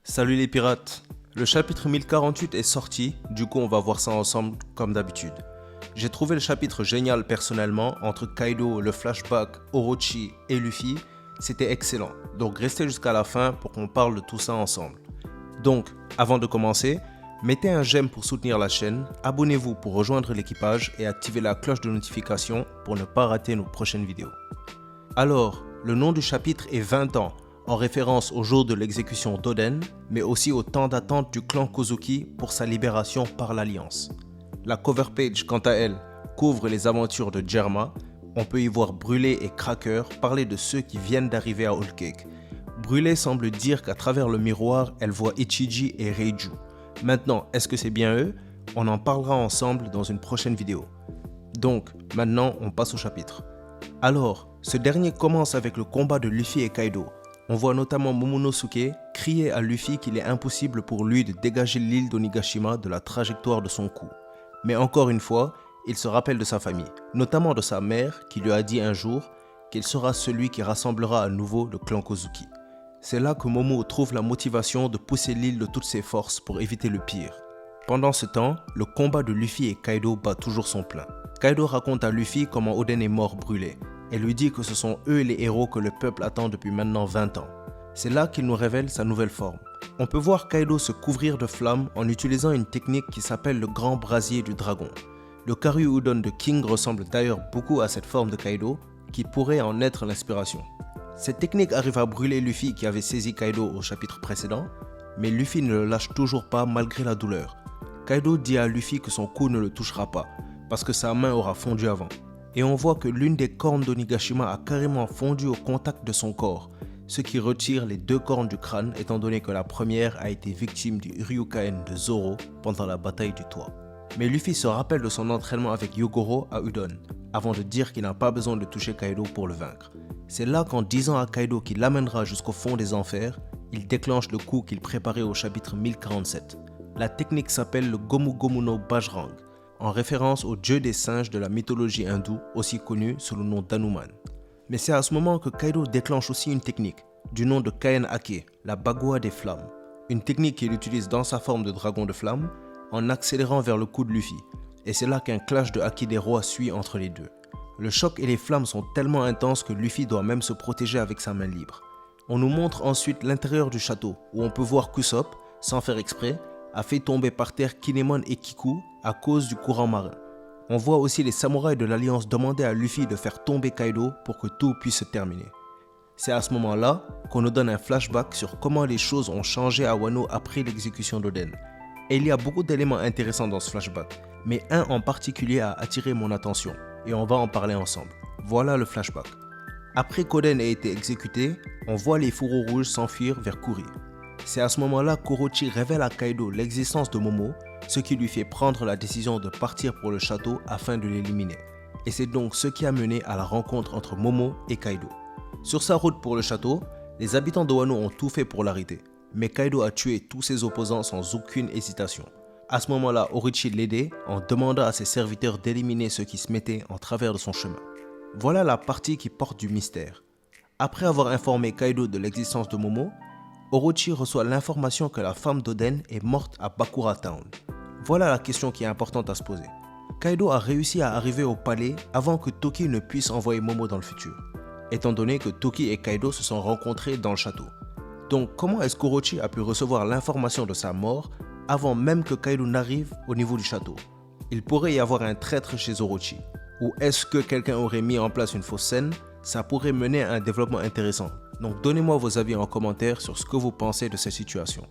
Salut les pirates, le chapitre 1048 est sorti, du coup on va voir ça ensemble comme d'habitude. J'ai trouvé le chapitre génial personnellement, entre Kaido, le flashback, Orochi et Luffy, c'était excellent. Donc restez jusqu'à la fin pour qu'on parle de tout ça ensemble. Donc, avant de commencer, mettez un j'aime pour soutenir la chaîne, abonnez-vous pour rejoindre l'équipage et activez la cloche de notification pour ne pas rater nos prochaines vidéos. Alors, le nom du chapitre est 20 ans, en référence au jour de l'exécution d'Oden, mais aussi au temps d'attente du clan Kozuki pour sa libération par l'Alliance. La cover page, quant à elle, couvre les aventures de Germa. On peut y voir Brûlé et Cracker parler de ceux qui viennent d'arriver à Whole Cake. Brûlé semble dire qu'à travers le miroir, elle voit Ichiji et Reiju. Maintenant, est-ce que c'est bien eux? On en parlera ensemble dans une prochaine vidéo. Donc, maintenant, on passe au chapitre. Alors, ce dernier commence avec le combat de Luffy et Kaido. On voit notamment Momonosuke crier à Luffy qu'il est impossible pour lui de dégager l'île d'Onigashima de la trajectoire de son coup. Mais encore une fois, il se rappelle de sa famille, notamment de sa mère qui lui a dit un jour qu'il sera celui qui rassemblera à nouveau le clan Kozuki. C'est là que Momo trouve la motivation de pousser l'île de toutes ses forces pour éviter le pire. Pendant ce temps, le combat de Luffy et Kaido bat toujours son plein. Kaido raconte à Luffy comment Oden est mort brûlé et lui dit que ce sont eux les héros que le peuple attend depuis maintenant 20 ans. C'est là qu'il nous révèle sa nouvelle forme. On peut voir Kaido se couvrir de flammes en utilisant une technique qui s'appelle le grand brasier du dragon. Le Kari Udon de King ressemble d'ailleurs beaucoup à cette forme de Kaido, qui pourrait en être l'inspiration. Cette technique arrive à brûler Luffy qui avait saisi Kaido au chapitre précédent, mais Luffy ne le lâche toujours pas malgré la douleur. Kaido dit à Luffy que son coup ne le touchera pas, parce que sa main aura fondu avant. Et on voit que l'une des cornes d'Onigashima a carrément fondu au contact de son corps, ce qui retire les deux cornes du crâne étant donné que la première a été victime du Ryukaen de Zoro pendant la bataille du toit. Mais Luffy se rappelle de son entraînement avec Yogoro à Udon, avant de dire qu'il n'a pas besoin de toucher Kaido pour le vaincre. C'est là qu'en disant à Kaido qu'il l'amènera jusqu'au fond des enfers, il déclenche le coup qu'il préparait au chapitre 1047. La technique s'appelle le Gomu Gomu no Bajrang, en référence au dieu des singes de la mythologie hindoue, aussi connu sous le nom d'Hanuman. Mais c'est à ce moment que Kaido déclenche aussi une technique, du nom de Kaen Hake, la Bagua des flammes. Une technique qu'il utilise dans sa forme de dragon de flamme, en accélérant vers le coup de Luffy, et c'est là qu'un clash de Haki des rois suit entre les deux. Le choc et les flammes sont tellement intenses que Luffy doit même se protéger avec sa main libre. On nous montre ensuite l'intérieur du château, où on peut voir qu'Usopp, sans faire exprès, a fait tomber par terre Kinemon et Kiku à cause du courant marin. On voit aussi les samouraïs de l'Alliance demander à Luffy de faire tomber Kaido pour que tout puisse se terminer. C'est à ce moment-là qu'on nous donne un flashback sur comment les choses ont changé à Wano après l'exécution d'Oden. Et il y a beaucoup d'éléments intéressants dans ce flashback, mais un en particulier a attiré mon attention, et on va en parler ensemble. Voilà le flashback. Après qu'Oden ait été exécuté, on voit les fourreaux rouges s'enfuir vers Kuri. C'est à ce moment-là qu'Orochi révèle à Kaido l'existence de Momo, ce qui lui fait prendre la décision de partir pour le château afin de l'éliminer. Et c'est donc ce qui a mené à la rencontre entre Momo et Kaido. Sur sa route pour le château, les habitants de Wano ont tout fait pour l'arrêter, mais Kaido a tué tous ses opposants sans aucune hésitation. À ce moment-là, Orochi l'aidait en demandant à ses serviteurs d'éliminer ceux qui se mettaient en travers de son chemin. Voilà la partie qui porte du mystère. Après avoir informé Kaido de l'existence de Momo, Orochi reçoit l'information que la femme d'Oden est morte à Bakura Town. Voilà la question qui est importante à se poser. Kaido a réussi à arriver au palais avant que Toki ne puisse envoyer Momo dans le futur, étant donné que Toki et Kaido se sont rencontrés dans le château. Donc comment est-ce qu'Orochi a pu recevoir l'information de sa mort avant même que Kaido n'arrive au niveau du château? Il pourrait y avoir un traître chez Orochi. Ou est-ce que quelqu'un aurait mis en place une fausse scène? Ça pourrait mener à un développement intéressant. Donc donnez-moi vos avis en commentaire sur ce que vous pensez de cette situation.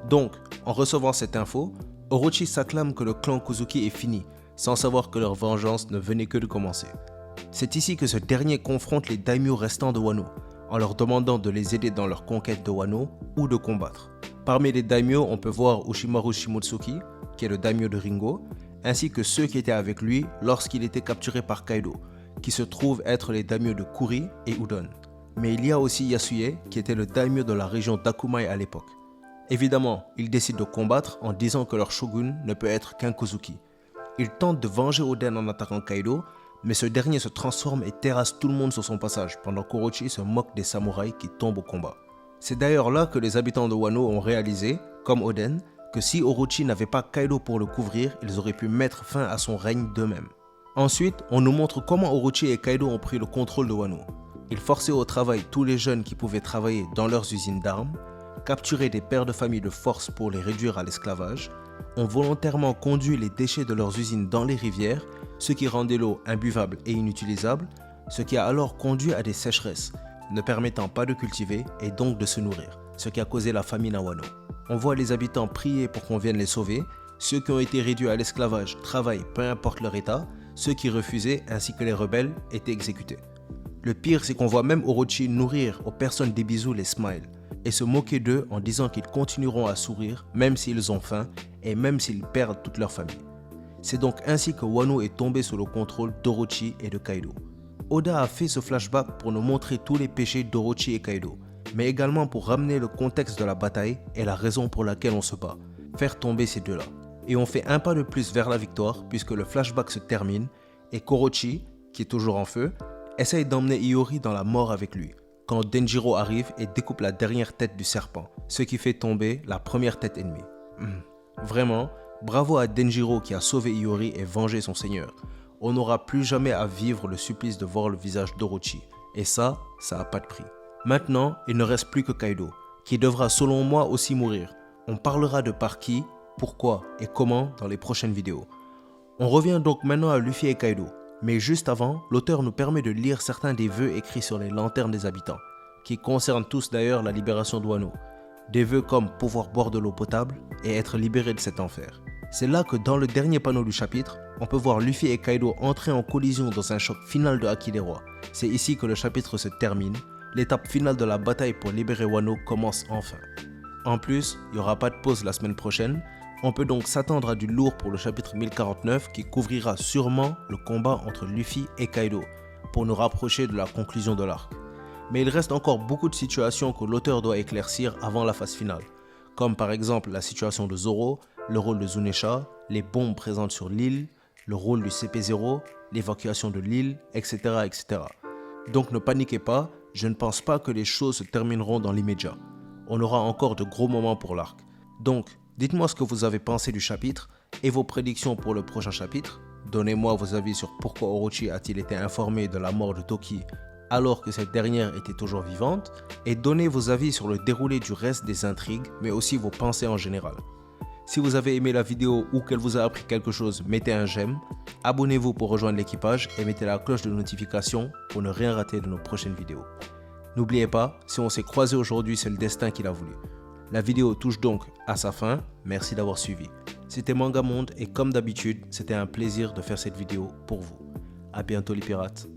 Donc, en recevant cette info, Orochi s'acclame que le clan Kozuki est fini, sans savoir que leur vengeance ne venait que de commencer. C'est ici que ce dernier confronte les daimyo restants de Wano, en leur demandant de les aider dans leur conquête de Wano ou de combattre. Parmi les daimyo, on peut voir Ushimaru Shimotsuki, qui est le daimyo de Ringo, ainsi que ceux qui étaient avec lui lorsqu'il était capturé par Kaido, qui se trouvent être les daimyo de Kuri et Udon. Mais il y a aussi Yasuye, qui était le daimyo de la région d'Akumai à l'époque. Évidemment, ils décident de combattre en disant que leur shogun ne peut être qu'un Kozuki. Ils tentent de venger Oden en attaquant Kaido, mais ce dernier se transforme et terrasse tout le monde sur son passage, pendant qu'Orochi se moque des samouraïs qui tombent au combat. C'est d'ailleurs là que les habitants de Wano ont réalisé, comme Oden, que si Orochi n'avait pas Kaido pour le couvrir, ils auraient pu mettre fin à son règne d'eux-mêmes. Ensuite, on nous montre comment Orochi et Kaido ont pris le contrôle de Wano. Ils forçaient au travail tous les jeunes qui pouvaient travailler dans leurs usines d'armes, capturaient des pères de famille de force pour les réduire à l'esclavage, ont volontairement conduit les déchets de leurs usines dans les rivières, ce qui rendait l'eau imbuvable et inutilisable, ce qui a alors conduit à des sécheresses, ne permettant pas de cultiver et donc de se nourrir, ce qui a causé la famine à Wano. On voit les habitants prier pour qu'on vienne les sauver, ceux qui ont été réduits à l'esclavage travaillent peu importe leur état, ceux qui refusaient ainsi que les rebelles étaient exécutés. Le pire, c'est qu'on voit même Orochi nourrir aux personnes des bisous les smiles et se moquer d'eux en disant qu'ils continueront à sourire même s'ils ont faim et même s'ils perdent toute leur famille. C'est donc ainsi que Wano est tombé sous le contrôle d'Orochi et de Kaido. Oda a fait ce flashback pour nous montrer tous les péchés d'Orochi et Kaido, mais également pour ramener le contexte de la bataille et la raison pour laquelle on se bat, faire tomber ces deux-là. Et on fait un pas de plus vers la victoire puisque le flashback se termine et Korochi, qui est toujours en feu, essaye d'emmener Iori dans la mort avec lui, quand Denjiro arrive et découpe la dernière tête du serpent, ce qui fait tomber la première tête ennemie. Vraiment, bravo à Denjiro qui a sauvé Iori et vengé son seigneur. On n'aura plus jamais à vivre le supplice de voir le visage d'Orochi, et ça n'a pas de prix. Maintenant, il ne reste plus que Kaido, qui devra selon moi aussi mourir. On parlera de par qui, pourquoi et comment dans les prochaines vidéos. On revient donc maintenant à Luffy et Kaido. Mais juste avant, l'auteur nous permet de lire certains des vœux écrits sur les lanternes des habitants, qui concernent tous d'ailleurs la libération de Wano. Des vœux comme pouvoir boire de l'eau potable et être libéré de cet enfer. C'est là que dans le dernier panneau du chapitre, on peut voir Luffy et Kaido entrer en collision dans un choc final de Haki des Rois. C'est ici que le chapitre se termine, l'étape finale de la bataille pour libérer Wano commence enfin. En plus, il n'y aura pas de pause la semaine prochaine. On peut donc s'attendre à du lourd pour le chapitre 1049 qui couvrira sûrement le combat entre Luffy et Kaido pour nous rapprocher de la conclusion de l'arc. Mais il reste encore beaucoup de situations que l'auteur doit éclaircir avant la phase finale, comme par exemple la situation de Zoro, le rôle de Zunesha, les bombes présentes sur l'île, le rôle du CP0, l'évacuation de l'île, etc., etc. Donc ne paniquez pas, je ne pense pas que les choses se termineront dans l'immédiat. On aura encore de gros moments pour l'arc. Donc, dites-moi ce que vous avez pensé du chapitre et vos prédictions pour le prochain chapitre. Donnez-moi vos avis sur pourquoi Orochi a-t-il été informé de la mort de Toki alors que cette dernière était toujours vivante, et donnez vos avis sur le déroulé du reste des intrigues, mais aussi vos pensées en général. Si vous avez aimé la vidéo ou qu'elle vous a appris quelque chose, mettez un j'aime, abonnez-vous pour rejoindre l'équipage et mettez la cloche de notification pour ne rien rater de nos prochaines vidéos. N'oubliez pas, si on s'est croisé aujourd'hui, c'est le destin qu'il a voulu. La vidéo touche donc à sa fin, merci d'avoir suivi. C'était Manga Monde et comme d'habitude, c'était un plaisir de faire cette vidéo pour vous. A bientôt les pirates.